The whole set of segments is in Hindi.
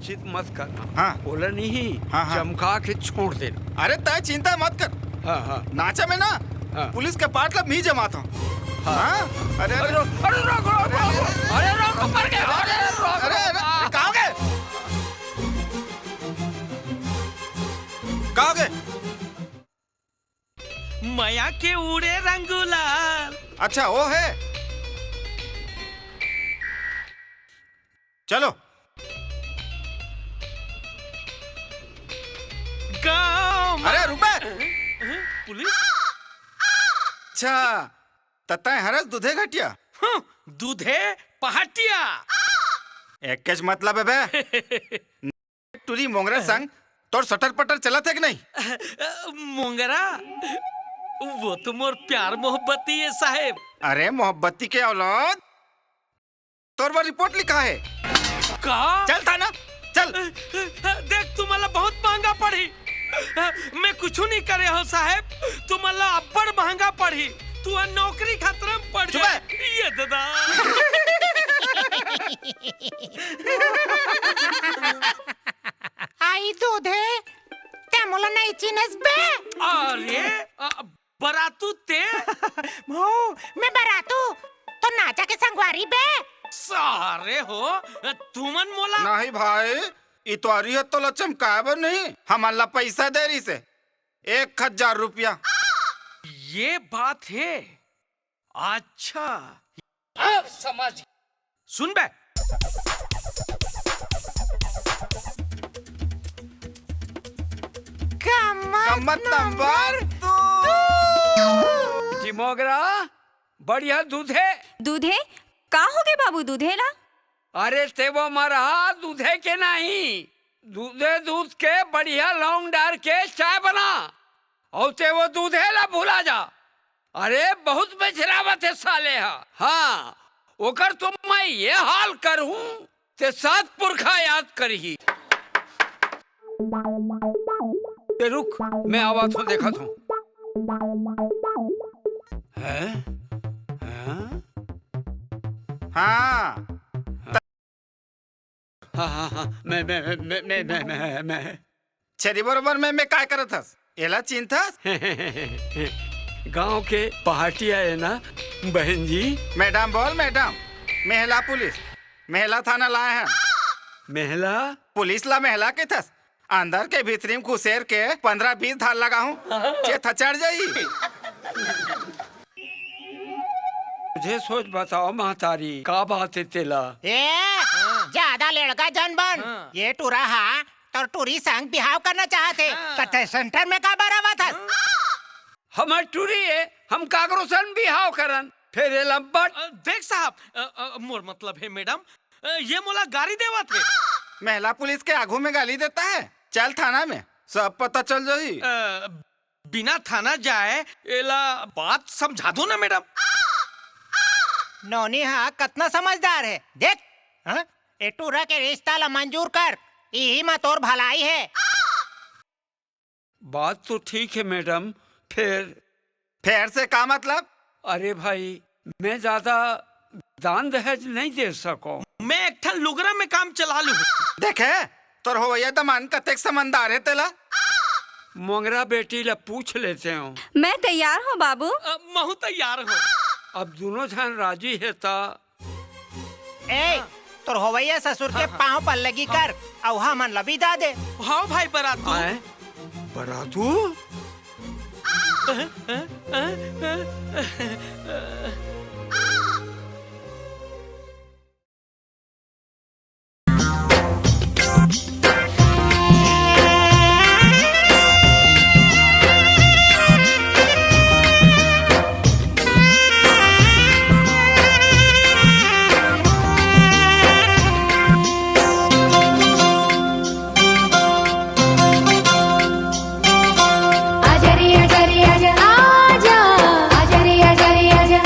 बातचीत मत करना। हाँ। बोला नहीं। हाँ, हाँ। चमका के छोड़ देना। अरे तय चिंता मत कर। हाँ हाँ नाचा में ना हाँ। पुलिस के पार्ट मी जमाता हूँ। हाँ। अरे अरे रोक रोक रोक अरे रोक ऊपर के अरे रोक अरे कहाँ गए? कहाँ गए? माया के उड़े रंगुलाल। अच्छा वो है। चलो। गाँव अरे रुपए। पुलिस। अच्छा तत्ता हरस दूधे घटिया। दूधे पहाटिया। एक कैच मतलब है बे। टूरी मोंगरा संग तोर सटर पटर चला थे कि नहीं? मोंगरा वो तो मोर प्यार मोहब्बती है साहेब। अरे मोहब्बती के औलाद तोर पर रिपोर्ट लिखा है। का? चल था ना चल। देख तुम्हारा बहुत महंगा पड़ी। मैं कुछ नहीं करे हो साहेब, तुम्हारा अब्बड़ महंगा पड़ी। तू नौकरी खतरा में पड़ जाए। ये दादा आई दूधे ते मोला नहीं चिनस बे। अरे बरातू ते मो मैं बरातू तो नाचा के संगवारी बे। सारे हो तुमन मोला। नहीं भाई इतवारी है तो लचम काबर नहीं हमारा पैसा दे रही से 1000 रुपया। ये बात है। अच्छा अब समझ। सुन बे कम्मत नंबर जी मोगरा बढ़िया दूधे। दूधे का हो गए बाबू दूधेला? अरे ते वो मरहा दूधे के नहीं, दूधे दूध के बढ़िया लौंग डाल के चाय बना और ते वो दूधे ला भूला जा। अरे बहुत बेचरावत है साले हा। हाँ ओकर तो मैं ये हाल करूं ते 7 पुरखा याद करही। ते रुक मैं आवाज तो देखा था। हैं? हैं? हाँ हाँ हाँ हाँ मैं छेरी बरोबर मैं काय करत हस एला चिंतास। गांव के पहाटिया है ना बहन जी। मैडम बोल मैडम। महिला पुलिस महिला थाना लाए हैं। महिला पुलिस ला महिला के थस अंदर के भीतरी में घुसेर के 15-20 धार लगा हूँ चे थचड़ जाई। मुझे सोच बताओ महतारी का बात है तेला। ए ज्यादा लड़का जन बन। ये टूरा हा तो टूरी संग बिहाव करना चाहते कथे सेंटर में का बराबर था। हमार टूरी है हम कागरोसन भी हाव करन फिर लंबट। देख साहब मोर मतलब है मैडम ये मोला गाड़ी देवा थे। महिला पुलिस के आगू में गाली देता है। चल थाना में सब पता चल जाई। बिना थाना जाए एला बात समझा दो ना मैडम। नोनी हा कितना समझदार है देख। हाँ? ए टूरा के रिश्ता ला मंजूर कर यही में तोर भलाई है। बात तो ठीक है मैडम फिर से का मतलब? अरे भाई मैं ज्यादा दान दहेज नहीं दे सको। मैं एक ठन लुगरा में काम चला लूं। देखे तोर होवैया दमान कतेक समझदार है तेला। मोंगरा बेटी ला पूछ लेते हो। मैं तैयार हूँ बाबू। महू तैयार हो। अब दोनों जन राजी है ता। ए तोर होवैया ससुर के पाँव पर लगी कर और हमन ला विदा दे। हाँ भाई बरातू। आए बरातू आजा रे आजा रे आजा आजा रे आजा रे आजा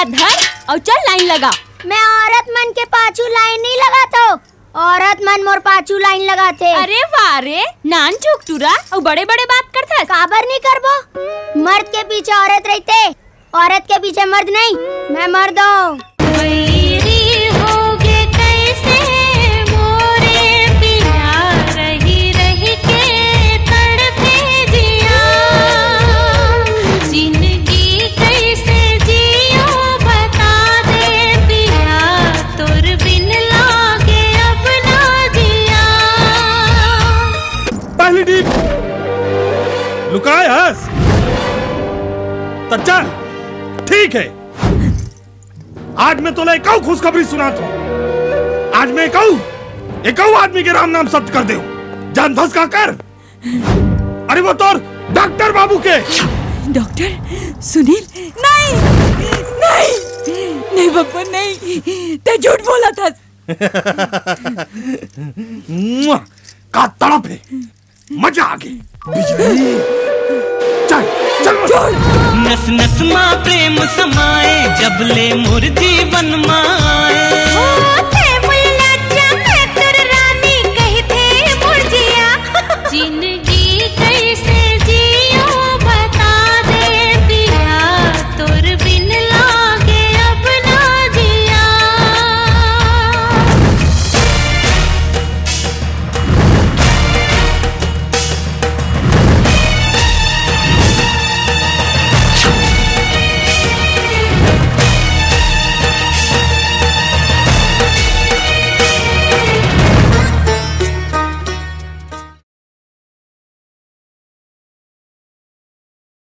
ला धर और चल लाइन लगा। मैं औरत मन के पाछू लाइन नहीं लगातो, औरत मन मोर पाछू लाइन लगाते। अरे वाह रे, नान चूक टूरा और बड़े बड़े बात करता। काबर नहीं करबो, मर्द के पीछे औरत रहते, औरत के पीछे मर्द नहीं। मैं मर्द हूँ। लुकाए हंस तो चल ठीक है। आज मैं तो एक खुशखबरी सुनाता हूँ। आज मैं एक आदमी के राम नाम सत्य कर दे जान धस का कर। अरे वो तो डॉक्टर बाबू के। डॉक्टर सुनील? नहीं नहीं नहीं बप्पा नहीं, ते झूठ बोला था। का तड़प है, मजा आ गई। बिजली चल नस नस माँ प्रेम समाए, जब ले मोर जीवन माए।